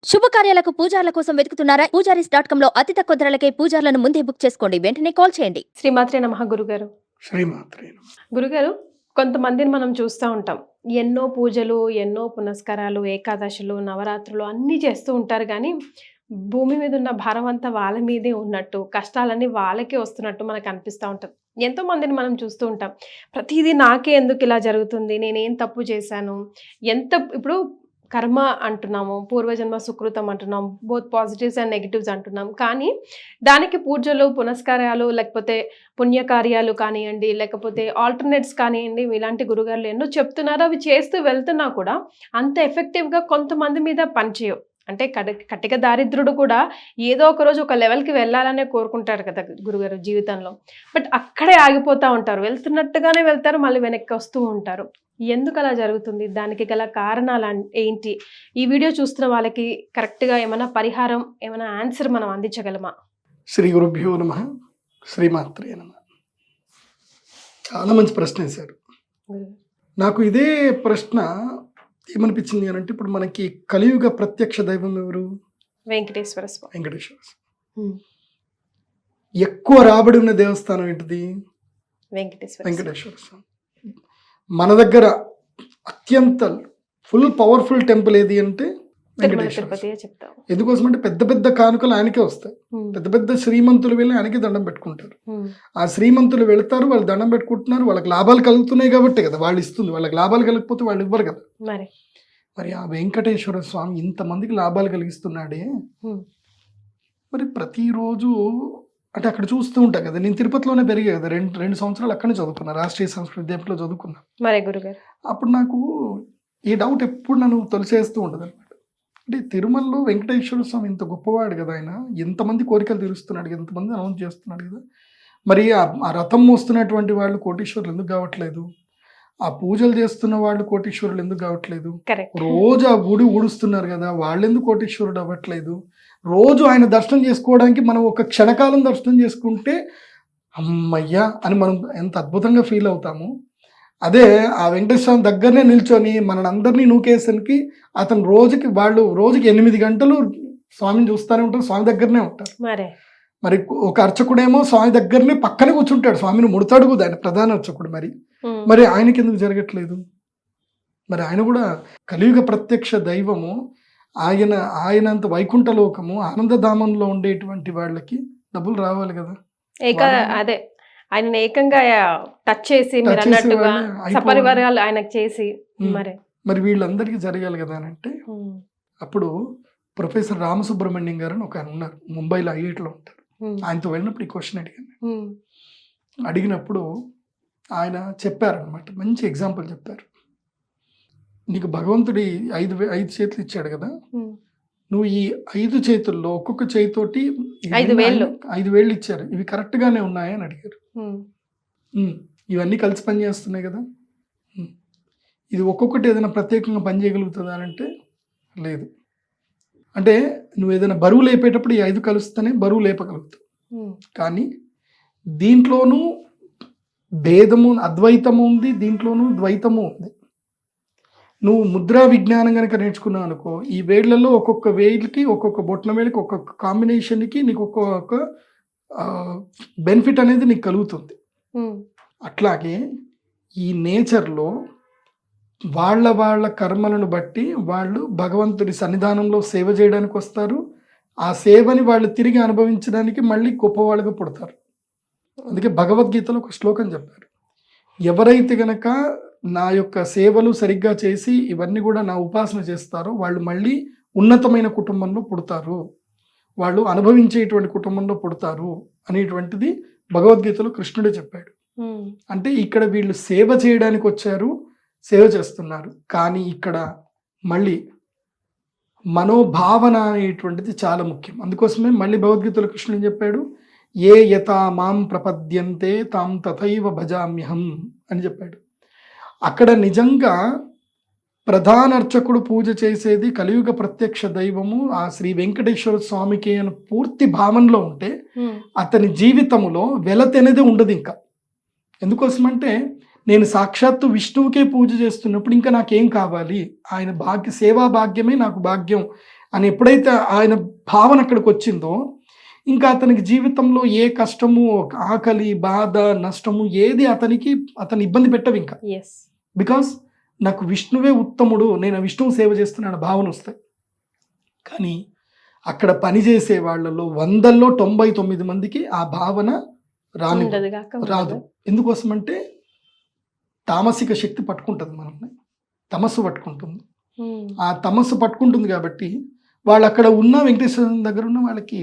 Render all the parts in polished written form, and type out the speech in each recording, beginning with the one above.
శుభకార్యాలకు పూజార్ల కోసం వెతుకుతున్నారా? పూజారీస్.com లో అతి తక్కువ ధరలకే పూజార్లను ముందే బుక్ చేసుకోండి. వెంటనే కాల్ చేయండి. శ్రీమాత్రే నమః గురుగారు. శ్రీమాత్రే నమః. గురుగారు, కొంతమందిని మనం చూస్తూ ఉంటాం. ఎన్నో పూజలు, ఎన్నో పునస్కారాలు, ఏకాదశులు, నవరాత్రులు అన్నీ చేస్తూ ఉంటారు. కానీ భూమి మీద ఉన్న భారం అంతా వాళ్ళ మీదే ఉన్నట్టు, కష్టాలన్నీ వాళ్ళకే వస్తున్నట్టు మనకు అనిపిస్తూ ఉంటుంది. ఎంతో మందిని మనం చూస్తూ ఉంటాం. ప్రతిదీ నాకే ఎందుకు ఇలా జరుగుతుంది, నేనేం తప్పు చేశాను, ఇప్పుడు కర్మ అంటున్నాము, పూర్వజన్మ సుకృతం అంటున్నాం, బోత్ పాజిటివ్స్ అండ్ నెగిటివ్స్ అంటున్నాం. కానీ దానికి పూజలు, పునస్కారాలు, లేకపోతే పుణ్యకార్యాలు కానివ్వండి, లేకపోతే ఆల్టర్నేట్స్ కానివ్వండి, ఇలాంటి గురుగారులు ఎన్నో చెప్తున్నారు. అవి చేస్తూ వెళ్తున్నా కూడా అంత ఎఫెక్టివ్గా కొంతమంది మీద పనిచేయవు. అంటే కటిక దారిద్రుడు కూడా ఏదో ఒక రోజు ఒక లెవెల్కి వెళ్ళాలనే కోరుకుంటారు కదా గురుగారు జీవితంలో. బట్ అక్కడే ఆగిపోతూ ఉంటారు, వెళ్తున్నట్టుగానే వెళ్తారు, మళ్ళీ వెనక్కి వస్తూ ఉంటారు. ఎందుకు అలా జరుగుతుంది? దానికి గల కారణాలు ఏంటి? ఈ వీడియో చూస్తున్న వాళ్ళకి కరెక్ట్గా ఏమైనా పరిహారం, ఏమైనా ఆన్సర్ మనం అందించగలమా? శ్రీ గురుభ్యో నమః. శ్రీమాత్రే నమః. చాలా మంచి ప్రశ్న వేశారు. నాకు ఇదే ప్రశ్న ఏమనిపించింది అని అంటే, ఇప్పుడు మనకి కలియుగ ప్రత్యక్ష దైవం ఎవరు? వెంకటేశ్వర స్వామి. వెంకటేశ్వర స్వామి. ఎక్కువ రాబడి ఉన్న దేవస్థానం ఏంటిది? వెంకటేశ్వర స్వామి. మన దగ్గర అత్యంత ఫుల్ పవర్ఫుల్ టెంపుల్ ఏది అంటే వెంకటేశ్వర స్వామి. ఎందుకోసం అంటే పెద్ద పెద్ద కానుకలు ఆయనకే వస్తాయి. పెద్ద పెద్ద శ్రీమంతులు వెళ్ళి ఆయనకి దండం పెట్టుకుంటారు. ఆ శ్రీమంతులు వెళ్తారు, వాళ్ళు దండం పెట్టుకుంటున్నారు, వాళ్ళకి లాభాలు కలుగుతున్నాయి కాబట్టి కదా వాళ్ళు ఇస్తుంది. వాళ్ళకి లాభాలు కలగకపోతే వాళ్ళు ఇవ్వరు కదా. మరి ఆ వెంకటేశ్వర స్వామి ఇంతమందికి లాభాలు కలిగిస్తున్నాడే, మరి ప్రతిరోజు అంటే అక్కడ చూస్తూ ఉంటా కదా. నేను తిరుపతిలోనే పెరిగా కదా, రెండు సంవత్సరాలు అక్కడనే చదువుకున్నా, రాష్ట్రీయ సంస్కృత విద్యాపీఠంలో చదువుకున్నా. అప్పుడు నాకు ఈ డౌట్ ఎప్పుడు నన్ను తొలిచేస్తూ ఉంటుంది అనమాట. అంటే తిరుమలలో వెంకటేశ్వర స్వామి ఇంత గొప్పవాడు కదా, ఆయన ఎంతమంది కోరికలు తీరుస్తున్నాడు, ఎంతమంది అనౌన్స్ చేస్తున్నాడు కదా. మరి ఆ రథం మోస్తున్నటువంటి వాళ్ళు కోటీశ్వరులు ఎందుకు కావట్లేదు? ఆ పూజలు చేస్తున్న వాళ్ళు కోటీశ్వరులు ఎందుకు కావట్లేదు? రోజు ఆ గుడి ఊడుస్తున్నారు కదా, వాళ్ళు ఎందుకు కోటీశ్వరుడు అవ్వట్లేదు? రోజు ఆయన దర్శనం చేసుకోవడానికి మనం ఒక క్షణకాలం దర్శనం చేసుకుంటే అమ్మయ్యా అని మనం ఎంత అద్భుతంగా ఫీల్ అవుతాము. అదే ఆ వెంకటేశ్వర దగ్గరనే నిల్చొని మనందరినీ నూకేసరికి అతను రోజుకి 8 గంటలు స్వామిని చూస్తూనే ఉంటారు, స్వామి దగ్గరనే ఉంటారు. మరి ఒక అర్చకుడేమో స్వామి దగ్గరనే పక్కనే కూర్చుంటాడు, స్వామిని ముడతాడు కూడా, ఆయన ప్రధాన అర్చకుడు. మరి ఆయనకి ఎందుకు జరగట్లేదు? మరి ఆయన కూడా కలియుగ ప్రత్యక్ష దైవము. ఆయనంత వైకుంఠ లోకము, ఆనందధామంలో ఉండేటువంటి వాళ్ళకి డబ్బులు రావాలి కదా. అదే ఆయన ఏకంగా టచ్ చేసి మీరు అన్నట్టుగా సపరివారాలు ఆయనకు చేసి మరి వీళ్ళందరికీ జరగాలి కదా అని అంటే, అప్పుడు ప్రొఫెసర్ రామసుబ్రహ్మణ్యం గారు అని ఒక ఆయన ఉన్నారు, ముంబైలో ఐఐటీలో ఉంటారు. ఆయనతో వెళ్ళినప్పుడు ఈ క్వశ్చన్ అడిగినప్పుడు ఆయన చెప్పారనమాట, మంచి ఎగ్జాంపుల్ చెప్పారు. నీకు భగవంతుడి 5 చేతులు ఇచ్చాడు కదా, నువ్వు ఈ 5 చేతుల్లో ఒక్కొక్క చేతితోటి 5 వేళ్ళు ఇచ్చారు, ఇవి కరెక్ట్ గానే ఉన్నాయా అని అడిగారు. ఇవన్నీ కలిసి పని చేస్తున్నాయి కదా, ఇది ఒక్కొక్కటి ఏదైనా ప్రత్యేకంగా పని చేయగలుగుతుందా అని అంటే లేదు. అంటే నువ్వు ఏదైనా బరువు లేపేటప్పుడు ఈ 5 కలుస్తేనే బరువు లేపగలుగుతావు. కానీ దీంట్లోనూ భేదము, అద్వైతము ఉంది, దీంట్లోనూ ద్వైతము ఉంది. నువ్వు ముద్రా విజ్ఞానం కనుక నేర్చుకున్నావు అనుకో, ఈ వేళ్లలో ఒక్కొక్క వేలికి, ఒక్కొక్క బొట్ల వేలికి, ఒక్కొక్క కాంబినేషన్కి నీకు ఒక్కొక్క బెనిఫిట్ అనేది నీకు కలుగుతుంది. అట్లాగే ఈ నేచర్లో వాళ్ళ కర్మలను బట్టి వాళ్ళు భగవంతుడి సన్నిధానంలో సేవ చేయడానికి వస్తారు. ఆ సేవని వాళ్ళు తిరిగి అనుభవించడానికి మళ్ళీ గొప్పవాళ్ళుగా పుడతారు. అందుకే భగవద్గీతలో ఒక శ్లోకం చెప్పారు, ఎవరైతే గనక నా యొక్క సేవలు సరిగ్గా చేసి ఇవన్నీ కూడా నా ఉపాసన చేస్తారో వాళ్ళు మళ్ళీ ఉన్నతమైన కుటుంబంలో పుడతారు, వాళ్ళు అనుభవించేటువంటి కుటుంబంలో పుడతారు అనేటువంటిది భగవద్గీతలో కృష్ణుడే చెప్పాడు. అంటే ఇక్కడ వీళ్ళు సేవ చేయడానికి వచ్చారు, సేవ చేస్తున్నారు. కానీ ఇక్కడ మళ్ళీ మనోభావన అనేటువంటిది చాలా ముఖ్యం. అందుకోసమే మళ్ళీ భగవద్గీతలో కృష్ణుడు చెప్పాడు, ఏ యథా మాం ప్రపద్యంతే తాం తథైవ భజామ్యహం అని చెప్పాడు. అక్కడ నిజంగా ప్రధాన అర్చకుడు పూజ చేసేది కలియుగ ప్రత్యక్ష దైవము ఆ శ్రీ వెంకటేశ్వర స్వామికి అని పూర్తి భావనలో ఉంటే అతని జీవితంలో వెలతెనేదే ఉండదు ఇంకా. ఎందుకోసమంటే నేను సాక్షాత్తు విష్ణువుకే పూజ చేస్తున్నప్పుడు ఇంకా నాకేం కావాలి, ఆయన సేవా భాగ్యమే నాకు భాగ్యం అని ఎప్పుడైతే ఆయన భావన అక్కడికి వచ్చిందో ఇంకా అతనికి జీవితంలో ఏ కష్టము, ఆకలి, బాధ, నష్టము ఏది అతని ఇబ్బంది పెట్టవు ఇంకా. ఎస్. బికాస్ నాకు విష్ణువే ఉత్తముడు, నేను విష్ణువు సేవ చేస్తున్నాను భావన వస్తాయి. కానీ అక్కడ పనిచేసే వాళ్ళలో 100లో 99 మందికి ఆ భావన రాదు. ఎందుకోసం అంటే తామసిక శక్తి పట్టుకుంటుంది మనల్ని, తమస్సు పట్టుకుంటుంది. ఆ తమస్సు పట్టుకుంటుంది కాబట్టి వాళ్ళు అక్కడ ఉన్న వెంకటేశ్వర దగ్గర ఉన్న వాళ్ళకి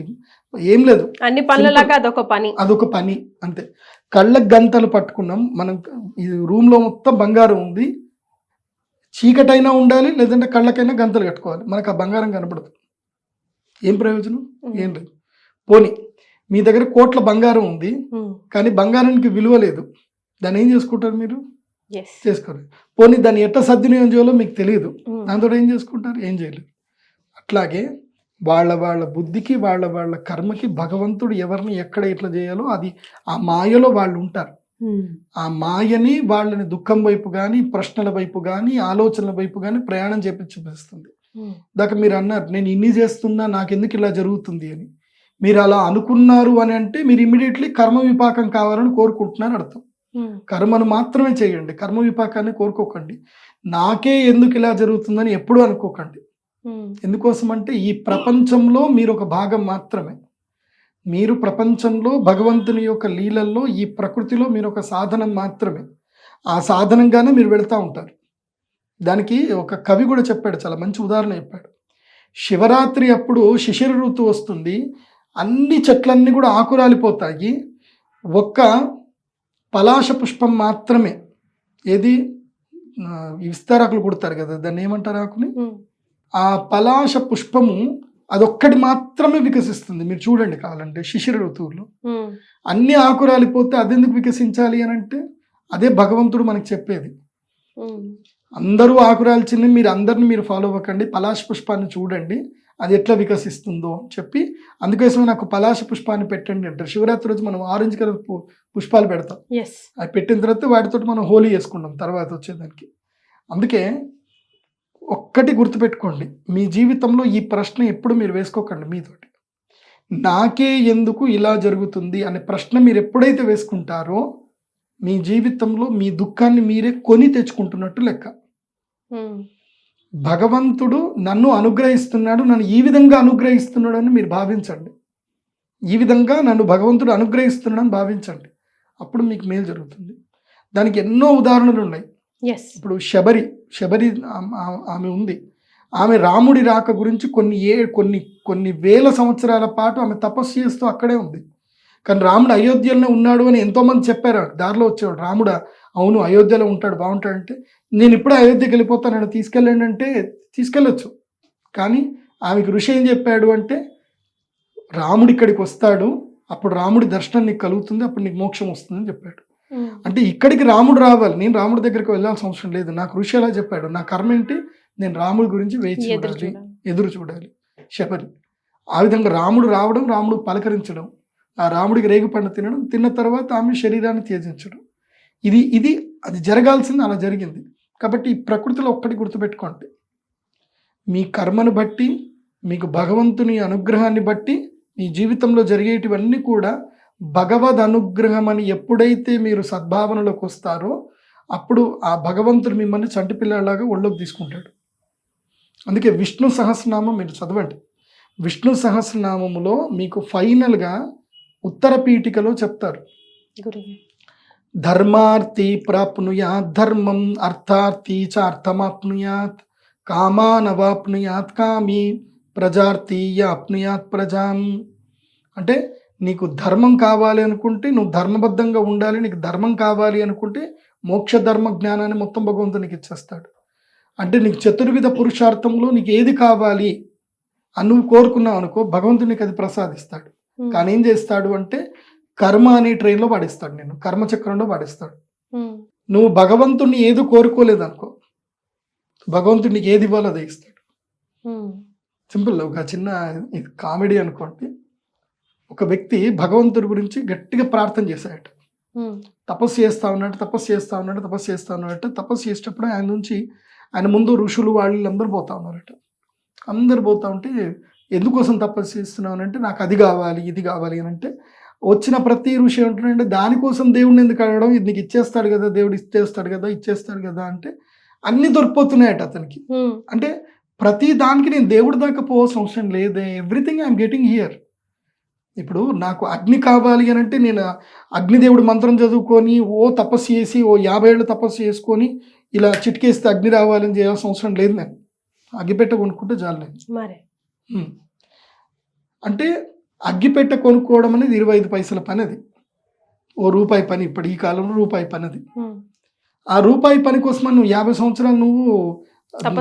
ఏం లేదు, అన్ని పనులలాగా అదొక పని అంతే. కళ్ళకు గంతలు పట్టుకున్నాం మనం, ఈ రూమ్ లో మొత్తం బంగారం ఉంది, చీకటైనా ఉండాలి లేదంటే కళ్ళకైనా గంతలు కట్టుకోవాలి, మనకు ఆ బంగారం కనపడదు. ఏం ప్రయోజనం? ఏం లేదు. పోనీ మీ దగ్గర కోట్ల బంగారం ఉంది కానీ బంగారానికి విలువ లేదు, దాన్ని ఏం చేసుకుంటారు మీరు? చేసుకోరు. పోనీ దాన్ని ఎట్లా సద్వినియోగం చేయాలో మీకు తెలియదు, దాంతో ఏం చేసుకుంటారు? ఏం చేయలేరు. అట్లాగే వాళ్ళ బుద్ధికి వాళ్ళ కర్మకి భగవంతుడు ఎవరిని ఎక్కడ ఎట్లా చేయాలో అది ఆ మాయలో వాళ్ళు ఉంటారు. ఆ మాయని వాళ్ళని దుఃఖం వైపు కానీ, ప్రశ్నల వైపు కానీ, ఆలోచనల వైపు కానీ ప్రయాణం చూపిస్తుంది. దాకా మీరు అన్నారు నేను ఇన్ని చేస్తున్నా నాకెందుకు ఇలా జరుగుతుంది అని. మీరు అలా అనుకున్నారు అని అంటే మీరు ఇమ్మీడియట్లీ కర్మ విపాకం కావాలని కోరుకుంటున్నారు అర్థం. కర్మను మాత్రమే చేయండి, కర్మ విపాకాన్ని కోరుకోకండి. నాకే ఎందుకు ఇలా జరుగుతుందని ఎప్పుడూ అనుకోకండి. ఎందుకోసం అంటే ఈ ప్రపంచంలో మీరు ఒక భాగం మాత్రమే. మీరు ప్రపంచంలో భగవంతుని యొక్క లీలల్లో ఈ ప్రకృతిలో మీరు ఒక సాధనం మాత్రమే. ఆ సాధనంగానే మీరు వెళ్తూ ఉంటారు. దానికి ఒక కవి కూడా చెప్పాడు, చాలా మంచి ఉదాహరణ చెప్పాడు. శివరాత్రి అప్పుడు శిశిర ఋతువు వస్తుంది, అన్ని చెట్లన్నీ కూడా ఆకురాలిపోతాయి, ఒక్క పలాశ పుష్పం మాత్రమే, ఏది విస్తారాకులు కుడతారు కదా దాన్ని ఏమంటారు ఆకుని, ఆ పలాశ పుష్పము అదొక్కటి మాత్రమే వికసిస్తుంది. మీరు చూడండి కావాలంటే శిశిర ఋతువులో అన్ని ఆకురాలిపోతే అదెందుకు వికసించాలి అని అంటే అదే భగవంతుడు మనకి చెప్పేది. అందరూ ఆకురాల్చింది మీరు అందరిని మీరు ఫాలో అవ్వకండి, పలాశ పుష్పాన్ని చూడండి అది ఎట్లా వికసిస్తుందో అని చెప్పి, అందుకోసమే నాకు పలాశ పుష్పాన్ని పెట్టండి అంటారు. శివరాత్రి రోజు మనం ఆరెంజ్ కలర్ పుష్పాలు పెడతాం, అవి పెట్టిన తర్వాత వాటితో మనం హోలీ చేసుకుంటాం తర్వాత వచ్చేదానికి. అందుకే ఒక్కటి గుర్తుపెట్టుకోండి, మీ జీవితంలో ఈ ప్రశ్న ఎప్పుడు మీరు వేసుకోకండి మీతోటి. నాకే ఎందుకు ఇలా జరుగుతుంది అనే ప్రశ్న మీరు ఎప్పుడైతే వేసుకుంటారో మీ జీవితంలో మీ దుఃఖాన్ని మీరే కొని తెచ్చుకుంటున్నట్టు లెక్క. భగవంతుడు నన్ను అనుగ్రహిస్తున్నాడు, నన్ను ఈ విధంగా అనుగ్రహిస్తున్నాడు అని మీరు భావించండి. ఈ విధంగా నన్ను భగవంతుడు అనుగ్రహిస్తున్నాడు అని భావించండి, అప్పుడు మీకు మేలు జరుగుతుంది. దానికి ఎన్నో ఉదాహరణలు ఉన్నాయి. ఇప్పుడు శబరి ఆమె ఉంది, ఆమె రాముడి రాక గురించి కొన్ని వేల సంవత్సరాల పాటు ఆమె తపస్సు చేస్తూ అక్కడే ఉంది. కానీ రాముడు అయోధ్యలోనే ఉన్నాడు అని ఎంతోమంది చెప్పారు, దారిలో వచ్చేవాడు. రాముడు అవును అయోధ్యలో ఉంటాడు బాగుంటాడంటే, నేను ఇప్పుడే అయోధ్యకి వెళ్ళిపోతాను, నన్ను తీసుకెళ్ళండి అంటే తీసుకెళ్ళొచ్చు. కానీ ఆమెకు ఋషి ఏం చెప్పాడు అంటే రాముడు ఇక్కడికి వస్తాడు, అప్పుడు రాముడి దర్శనం నీకు కలుగుతుంది, అప్పుడు నీకు మోక్షం వస్తుందని చెప్పాడు. అంటే ఇక్కడికి రాముడు రావాలి, నేను రాముడి దగ్గరికి వెళ్ళాల్సిన అవసరం లేదు. నాకు ఋషి ఎలా చెప్పాడు, నా కర్మ ఏంటి, నేను రాముడి గురించి వేచి చూడాలి, ఎదురు చూడాలి. శబరి ఆ విధంగా రాముడు రావడం, రాముడు పలకరించడం, ఆ రాముడికి రేగుపండు తినడం, తిన్న తర్వాత ఆమె శరీరాన్ని త్యజించడం, ఇది అది జరగాల్సింది, అలా జరిగింది. కాబట్టి ఈ ప్రకృతిలో ఒక్కటి గుర్తుపెట్టుకోండి, మీ కర్మను బట్టి, మీకు భగవంతుని అనుగ్రహాన్ని బట్టి మీ జీవితంలో జరిగేటివన్నీ కూడా భగవద్ అనుగ్రహం అని ఎప్పుడైతే మీరు సద్భావనలోకి వస్తారో అప్పుడు ఆ భగవంతుడు మిమ్మల్ని చంటి పిల్లలాగా ఒళ్ళోకి తీసుకుంటాడు. అందుకే విష్ణు సహస్రనామం మీరు చదవండి. విష్ణు సహస్రనామములో మీకు ఫైనల్గా ఉత్తర పీఠికలో చెప్తారు, ధర్మార్థి ప్రాప్నుయాత్ ధర్మం, అర్థార్థి చ అర్థమాప్నుయాత్, కామానవాప్నుయాత్ కామి, ప్రజార్థి యాప్నుయాత్ ప్రజాం. అంటే నీకు ధర్మం కావాలి అనుకుంటే నువ్వు ధర్మబద్ధంగా ఉండాలి, నీకు ధర్మం కావాలి అనుకుంటే మోక్ష ధర్మ జ్ఞానాన్ని మొత్తం భగవంతునికి ఇచ్చేస్తాడు. అంటే నీకు చతుర్విధ పురుషార్థంలో నీకు ఏది కావాలి అని నువ్వు కోరుకున్నావు అనుకో, భగవంతుడు నీకు అది ప్రసాదిస్తాడు. కానీ ఏం చేస్తాడు అంటే కర్మ అనే ట్రైన్లో పాడిస్తాడు, నేను కర్మచక్రంలో పాడిస్తాడు. నువ్వు భగవంతుడిని ఏదో కోరుకోలేదు అనుకో, భగవంతుడు నీకు ఏది ఇవ్వాలో అదే ఇస్తాడు. సింపుల్. ఒక చిన్న కామెడీ అనుకోండి, ఒక వ్యక్తి భగవంతుడి గురించి గట్టిగా ప్రార్థన చేశాడట, తపస్సు చేస్తా ఉన్నాడు, తపస్సు చేసేటప్పుడు ఆయన నుంచి ఆయన ముందు ఋషులు వాళ్ళందరూ పోతా ఉన్నారట. అందరు పోతా ఉంటే ఎందుకోసం తపస్సు చేస్తున్నావు అంటే నాకు అది కావాలి ఇది కావాలి అని అంటే వచ్చిన ప్రతి ఋషి ఏమంటున్నాడంటే దానికోసం దేవుడిని ఎందుకు అడగడం, ఇది నీకు ఇచ్చేస్తాడు కదా దేవుడు, ఇచ్చేస్తాడు కదా అంటే అన్ని దొరికిపోతున్నాయట అతనికి. అంటే ప్రతి దానికి నేను దేవుడి దాకా పోవాల్సిన అవసరం లేదే, ఎవ్రీథింగ్ ఐఎమ్ గెటింగ్ హియర్. ఇప్పుడు నాకు అగ్ని కావాలి అని అంటే నేను అగ్నిదేవుడి మంత్రం చదువుకొని తపస్సు చేసి 50 ఏళ్ళు తపస్సు చేసుకొని ఇలా చిటికేస్తే అగ్ని రావాలని చేయాల్సిన అవసరం లేదు. నేను అగ్గిపెట్ట కొనుక్కుంటే చాలు నేను. మరి అంటే అగ్గిపెట్ట కొనుక్కోవడం అనేది 25 పైసల పని, అది రూపాయి పని. ఇప్పుడు ఈ కాలంలో రూపాయి పని అది. ఆ రూపాయి పని కోసం నువ్వు 50 సంవత్సరాలు నువ్వు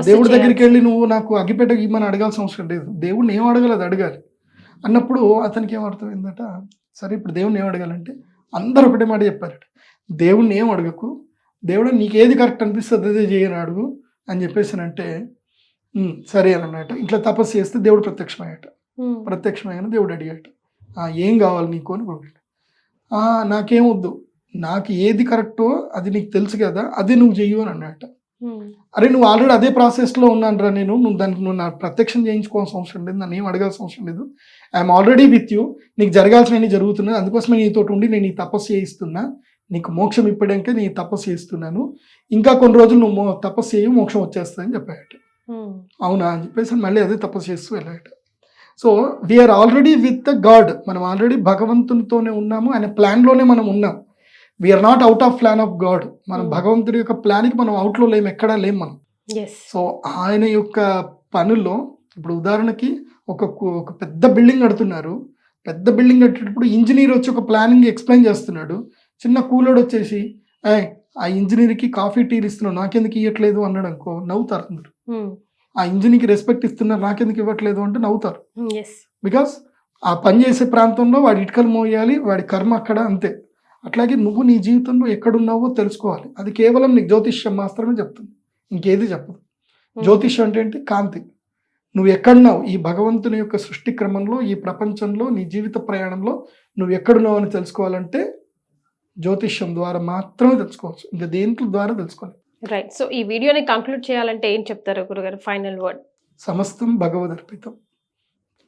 దేవుడి దగ్గరికి వెళ్ళి నువ్వు నాకు అగ్గిపెట్ట ఇవ్వమని అడగాల్సిన అవసరం లేదు. దేవుడిని ఏం అడగాలి అది అడగాలి అన్నప్పుడు అతనికి ఏమర్థమైందట, సరే ఇప్పుడు దేవుడిని ఏం అడగాలంటే అందరు ఒకటే మాట చెప్పారట, దేవుడిని ఏం అడగకు, దేవుడు నీకు ఏది కరెక్ట్ అనిపిస్తుంది అదే చేయని అడుగు అని చెప్పేసానంటే సరే అని అన్నట. ఇట్లా తపస్సు చేస్తే దేవుడు ప్రత్యక్షమయ్యాను. దేవుడు అడిగాట, ఏం కావాలి నీకు అని అడిగాడు. నాకేమొద్దు, నాకు ఏది కరెక్టో అది నీకు తెలుసు కదా, అది నువ్వు చెయ్యు అని అన్నట. అరే నువ్వు ఆల్రెడీ అదే ప్రాసెస్లో ఉన్నాను రా, నువ్వు దానికి నువ్వు నా ప్రత్యక్షం చేయించుకోవాల్సిన అవసరం లేదు, నన్ను ఏం అడగాల్సిన అవసరం లేదు. ఐఎమ్ ఆల్రెడీ విత్ యూ, నీకు జరగాల్సినవి జరుగుతున్నాయి, అందుకోసమే నీతో ఉండి నేను ఈ తపస్సు చేయిస్తున్నా, నీకు మోక్షం ఇప్పడానికే నేను తపస్సు చేస్తున్నాను, ఇంకా కొన్ని రోజులు నువ్వు తపస్సు చేయి మోక్షం వచ్చేస్తుందని చెప్పాయట. అవునా అని చెప్పేసి మళ్ళీ అదే తపస్సు చేస్తూ వెళ్ళాయట. So we are already with the God, మనం ఆల్రెడీ భగవంతునితోనే ఉన్నాము, ఆయన ప్లాన్లోనే మనం ఉన్నాం. We are not out of plan of God. మనం భగవంతుడి యొక్క ప్లాన్కి మనం అవుట్లో లేము, ఎక్కడా లేము మనం. సో ఆయన యొక్క పనుల్లో ఇప్పుడు ఉదాహరణకి ఒక పెద్ద బిల్డింగ్ కడుతున్నారు, పెద్ద బిల్డింగ్ కట్టేటప్పుడు ఇంజనీర్ వచ్చి ఒక ప్లానింగ్ ఎక్స్ప్లెయిన్ చేస్తున్నాడు, చిన్న కూలోడు వచ్చేసి ఆ ఇంజనీర్కి కాఫీ టీలు ఇస్తున్నాడు నాకెందుకు ఇవ్వట్లేదు అన్నాడు అనుకో, నవ్వుతారు అందరు. ఆ ఇంజనీర్కి రెస్పెక్ట్ ఇస్తున్నారు నాకెందుకు ఇవ్వట్లేదు అంటే నవ్వుతారు. బికాస్ ఆ పని చేసే ప్రాంతంలో వాడి ఇటుకలు మోయాలి, వాడి కర్మ అక్కడ, అంతే. అట్లాగే నువ్వు నీ జీవితంలో ఎక్కడున్నావో తెలుసుకోవాలి. అది కేవలం నీకు జ్యోతిష్యం మాత్రమే చెప్తుంది, ఇంకేది చెప్పదు. జ్యోతిష్యం అంటే ఏంటి? కాంతి. నువ్వు ఎక్కడున్నావు ఈ భగవంతుని యొక్క సృష్టి క్రమంలో, ఈ ప్రపంచంలో, నీ జీవిత ప్రయాణంలో నువ్వు ఎక్కడున్నావు అని తెలుసుకోవాలంటే జ్యోతిష్యం ద్వారా మాత్రమే తెలుసుకోవచ్చు, ఇంకా దేంట్లో ద్వారా తెలుసుకోవాలి. రైట్. సో ఈ వీడియోని కంక్లూడ్ చేయాలంటే ఏం చెప్తారు గురుగారు, ఫైనల్ వర్డ్? సమస్తం భగవదర్పితం,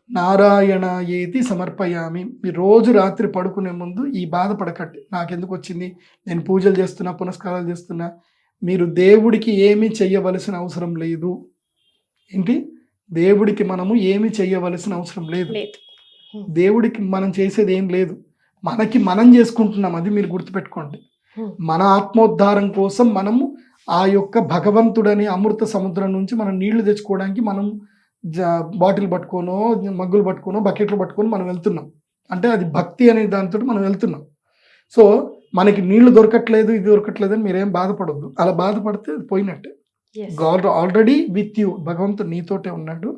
నారాయణ ఏతి సమర్పయామి. మీరు రోజు రాత్రి పడుకునే ముందు ఈ బాధపడకండి, నాకెందుకు వచ్చింది, నేను పూజలు చేస్తున్నా, పునస్కారాలు చేస్తున్నా. మీరు దేవుడికి ఏమీ చెయ్యవలసిన అవసరం లేదు. ఏంటి? దేవుడికి మనము ఏమి చెయ్యవలసిన అవసరం లేదు. దేవుడికి మనం చేసేది ఏం లేదు, మనకి మనం చేసుకుంటున్నాం, అది మీరు గుర్తుపెట్టుకోండి. మన ఆత్మోద్ధారం కోసం మనము ఆ యొక్క భగవంతుడని అమృత సముద్రం నుంచి మనం నీళ్లు తెచ్చుకోవడానికి మనం బాటిల్ పట్టుకోనో, మగ్గులు పట్టుకోనో, బకెట్లు పట్టుకొని మనం వెళ్తున్నాం. అంటే అది భక్తి అనే దాంతో మనం వెళ్తున్నాం. సో మనకి నీళ్లు దొరకట్లేదు, ఇది దొరకట్లేదు అని మీరేం బాధపడద్దు. అలా బాధపడితే అది పోయినట్టే. గాడ్ ఆల్రెడీ విత్ యూ, భగవంతుడు నీతోటే ఉన్నాడు.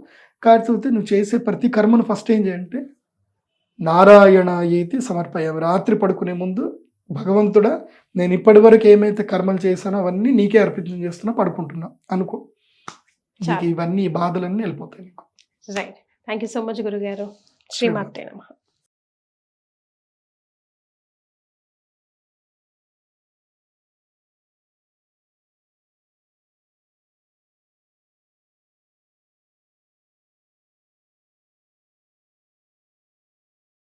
కాకపోతే నువ్వు చేసే ప్రతి కర్మను ఫస్ట్ ఏం చేయంటే నారాయణ ఏతి సమర్పయామి. రాత్రి పడుకునే ముందు భగవంతుడా, నేను ఇప్పటి వరకు ఏమైతే కర్మలు చేశానో అవన్నీ నీకే అర్పించం చేస్తున్నా, పడుకుంటున్నా అనుకో. నీకు ఇవన్నీ బాధలన్నీ వెళ్ళిపోతాయి నీకు. Right. Thank you so much గురుగారు. శ్రీమాత్రే నమః.